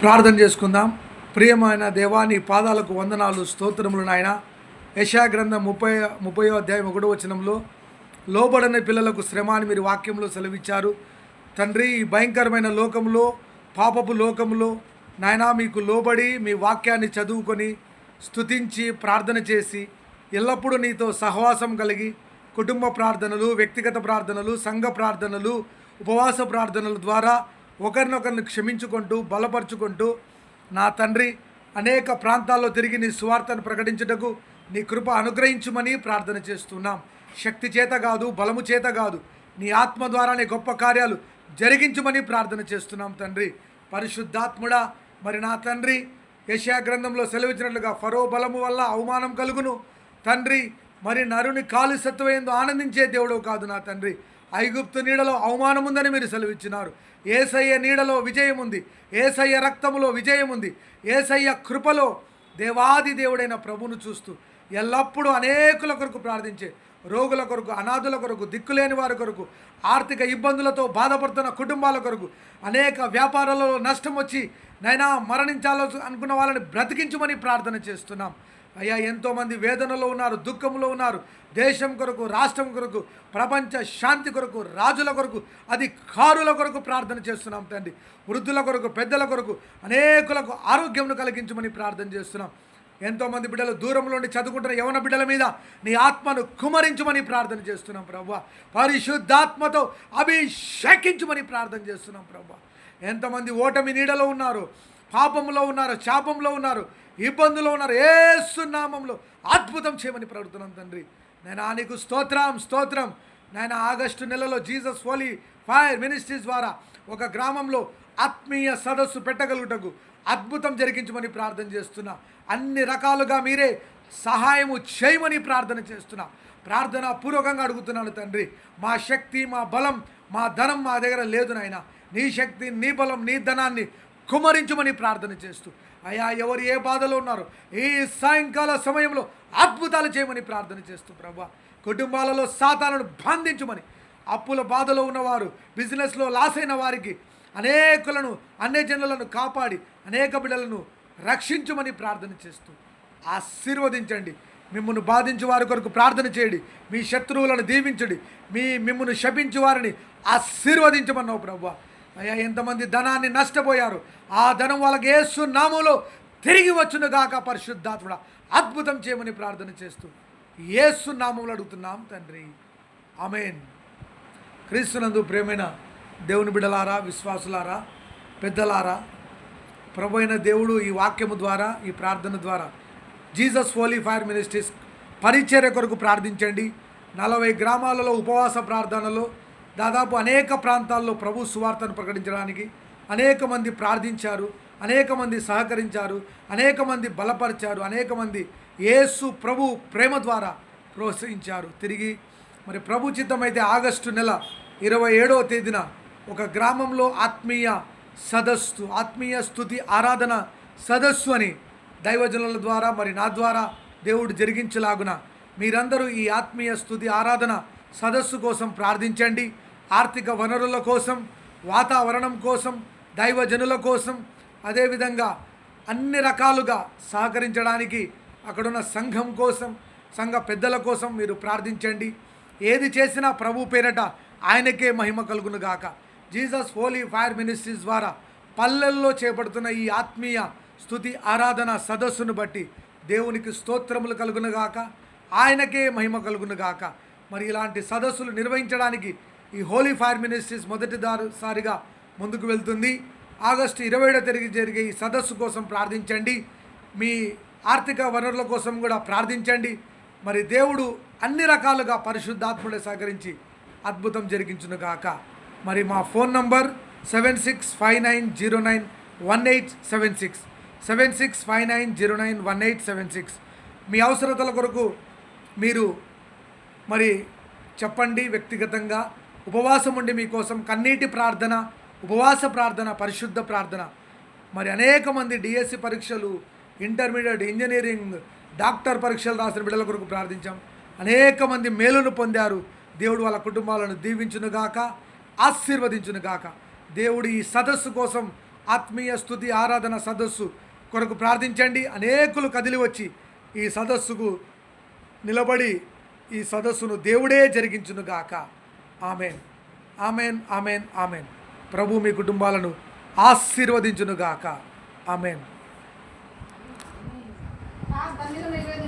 ప్రార్థన చేసుకుందాం. ప్రియమైన దేవా, నీ పాదాలకు వందనాలు, స్తోత్రములు నాయన. యెషయా గ్రంథం 30వ అధ్యాయం 1వ వచనంలో లోబడని పిల్లలకు శ్రమ అని మీరు వాక్యంలో సెలవిచ్చారు తండ్రి. ఈ భయంకరమైన లోకంలో, పాపపు లోకంలో నాయన మీకు లోబడి మీ వాక్యాన్ని చదువుకొని స్తుతించి ప్రార్థన చేసి ఎల్లప్పుడూ నీతో సహవాసం కలిగి కుటుంబ ప్రార్థనలు, వ్యక్తిగత ప్రార్థనలు, సంఘ ప్రార్థనలు, ఉపవాస ప్రార్థనల ద్వారా ఒకరినొకరిని క్షమించుకుంటూ బలపరుచుకుంటూ నా తండ్రి అనేక ప్రాంతాల్లో తిరిగి నీ సువార్తను ప్రకటించుటకు నీ కృప అనుగ్రహించుమని ప్రార్థన చేస్తున్నాం. శక్తి చేత కాదు, బలము చేత కాదు, నీ ఆత్మ ద్వారానే గొప్ప కార్యాలు జరిగించుమని ప్రార్థన చేస్తున్నాం తండ్రి. పరిశుద్ధాత్ముడా, మరి నా తండ్రి యెషయా గ్రంథంలో సెలవిచ్చినట్లుగా ఫరో బలము వల్ల అవమానం కలుగును తండ్రి. మరి నరుని కాలు సత్వయందు ఆనందించే దేవుడు కాదు నా తండ్రి. ఐగుప్తు నీడలో అవమానం ఉందని మీరు సెలవిచ్చినారు. యేసయ్య నీడలో విజయం ఉంది, యేసయ్య రక్తములో విజయం ఉంది, యేసయ్య కృపలో దేవాది దేవుడైన ప్రభువును చూస్తూ ఎల్లప్పుడూ అనేకుల కొరకు ప్రార్థించే రోగుల కొరకు, అనాథుల కొరకు, దిక్కులేని వారి కొరకు, ఆర్థిక ఇబ్బందులతో బాధపడుతున్న కుటుంబాల కొరకు, అనేక వ్యాపారాలలో నష్టం వచ్చి నైనా మరణించాలో అనుకున్న వాళ్ళని బ్రతికించమని ప్రార్థన చేస్తున్నాం. అయ్యా, ఎంతోమంది వేదనలో ఉన్నారు, దుఃఖంలో ఉన్నారు. దేశం కొరకు, రాష్ట్రం కొరకు, ప్రపంచ శాంతి కొరకు, రాజుల కొరకు, అధికారుల కొరకు ప్రార్థన చేస్తున్నాం తండ్రి. వృద్ధుల కొరకు, పెద్దల కొరకు, అనేకులకు ఆరోగ్యంను కలిగించమని ప్రార్థన చేస్తున్నాం. ఎంతోమంది బిడ్డలు దూరంలో ఉండి చదువుకుంటున్న యవన బిడ్డల మీద నీ ఆత్మను కుమరించమని ప్రార్థన చేస్తున్నాం ప్రభువా. పరిశుద్ధాత్మతో అభిషేకించమని ప్రార్థన చేస్తున్నాం ప్రభువా. ఎంతమంది ఓటమి నీడలో ఉన్నారు, పాపంలో ఉన్నారు, శాపంలో ఉన్నారు, ఇబ్బందులో ఉన్నారు. యేసు నామములో అద్భుతం చేయమని ప్రార్థిస్తున్నాం తండ్రి. నేను నీకు స్తోత్రం. నేను ఆగస్టు నెలలో జీసస్ హోలీ ఫైర్ మినిస్ట్రీస్ ద్వారా ఒక గ్రామంలో ఆత్మీయ సదస్సు పెట్టగలుగుటకు అద్భుతం జరిగించమని ప్రార్థన చేస్తున్నా. అన్ని రకాలుగా మీరే సహాయము చేయమని ప్రార్థన చేస్తున్నా. ప్రార్థన పూర్వకంగా అడుగుతున్నాను తండ్రి. మా శక్తి, మా బలం, మా ధనం మా దగ్గర లేదు నాయన. నీ శక్తి, నీ బలం, నీ ధనాన్ని కుమరించమని ప్రార్థన చేస్తూ అయ్యా, ఎవరు ఏ బాధలో ఉన్నారో ఈ సాయంకాల సమయంలో అద్భుతాలు చేయమని ప్రార్థన చేస్తూ ప్రభా, కుటుంబాలలో సాతానును బంధించమని, అప్పుల బాధలో ఉన్నవారు, బిజినెస్లో లాస్ అయిన వారికి అనేకులను, అన్యజనులను కాపాడి అనేక బిడ్డలను రక్షించమని ప్రార్థన చేస్తూ ఆశీర్వదించండి. మిమ్మల్ని బాధించే వారి కొరకు ప్రార్థన చేయండి. మీ శత్రువులను దీవించండి. మిమ్మల్ని శపించే వారిని ఆశీర్వదించమన్నావు ప్రభువా. అయ్యా, ఎంతమంది ధనాన్ని నష్టపోయారు, ఆ ధనం వాళ్ళకి యేసు నామములో తిరిగి వచ్చును గాక. పరిశుద్ధాత్ముడా, అద్భుతం చేయమని ప్రార్థన చేస్తూ యేసు నామములో అడుగుతున్నాం తండ్రి, ఆమేన్. క్రీస్తునందు ప్రియమైన దేవుని బిడ్డలారా, విశ్వాసులారా, పెద్దలారా, ప్రభు అయిన దేవుడు ఈ వాక్యము ద్వారా, ఈ ప్రార్థన ద్వారా జీసస్ హోలీ ఫైర్ మినిస్ట్రీస్ పరిచర్య కొరకు ప్రార్థించండి. 40 గ్రామాలలో ఉపవాస ప్రార్థనలో దాదాపు అనేక ప్రాంతాల్లో ప్రభు సువార్తను ప్రకటించడానికి అనేక మంది ప్రార్థించారు, అనేక మంది సహకరించారు, అనేక మంది బలపరిచారు, అనేక మంది యేసు ప్రభు ప్రేమ ద్వారా ప్రోత్సహించారు. తిరిగి మరి ప్రభు చిత్తమైతే ఆగస్టు నెల 27వ తేదీన ఒక గ్రామంలో ఆత్మీయ సదస్సు, ఆత్మీయ స్తుతి ఆరాధన సదస్సు అని దైవజనుల ద్వారా మరి నా ద్వారా దేవుడు జరిగించలాగున మీరందరూ ఈ ఆత్మీయ స్తుతి ఆరాధన సదస్సు కోసం ప్రార్థించండి. ఆర్థిక వనరుల కోసం, వాతావరణం కోసం, దైవజనుల కోసం, అదేవిధంగా అన్ని రకాలుగా సహకరించడానికి అక్కడున్న సంఘం కోసం, సంఘ పెద్దల కోసం మీరు ప్రార్థించండి. ఏది చేసినా ప్రభు పేరట ఆయనకే మహిమ కలుగును గాక. జీసస్ హోలీ ఫైర్ మినిస్ట్రీస్ ద్వారా పల్లెల్లో చేపడుతున్న ఈ ఆత్మీయ స్తుతి ఆరాధన సదస్సును బట్టి దేవునికి స్తోత్రములు కలుగును గాక, ఆయనకే మహిమ కలుగును గాక. మరి ఇలాంటి సదస్సులు నిర్వహించడానికి ఈ హోలీ ఫైర్ మినిస్ట్రీస్ మొదటిసారిగా ముందుకు వెళ్తుంది. ఆగస్టు 27వ తేదీ జరిగే ఈ సదస్సు కోసం ప్రార్థించండి. మీ ఆర్థిక వనరుల కోసం కూడా ప్రార్థించండి. మరి దేవుడు అన్ని రకాలుగా పరిశుద్ధాత్ముడే సహకరించి అద్భుతం జరిగించును గాక. మరి మా ఫోన్ నంబర్ 7659091876 7659091876. మీ అవసరతల కొరకు మీరు మరి చెప్పండి. వ్యక్తిగతంగా ఉపవాసం ఉండి మీకోసం కన్నీటి ప్రార్థన, ఉపవాస ప్రార్థన, పరిశుద్ధ ప్రార్థన. మరి అనేక మంది డిఎస్సి పరీక్షలు, ఇంటర్మీడియట్, ఇంజనీరింగ్, డాక్టర్ పరీక్షలు రాసిన బిడ్డల కొరకు ప్రార్థించాం. అనేక మంది మేలును పొందారు. దేవుడు వాళ్ళ కుటుంబాలను దీవించునుగాక, ఆశీర్వదించునుగాక. దేవుడు ఈ సదస్సు కోసం ఆత్మీయ స్తుతి ఆరాధన సదస్సు కొరకు ప్రార్థించండి. అనేకులు కదిలి వచ్చి ఈ సదస్సుకు నిలబడి ఈ సదస్సును దేవుడే జరిగించునుగాక. Amen, amen, amen, amen. ప్రభు మీ కుటుంబాలను ఆశీర్వదించునుగాక. ఆమెన్.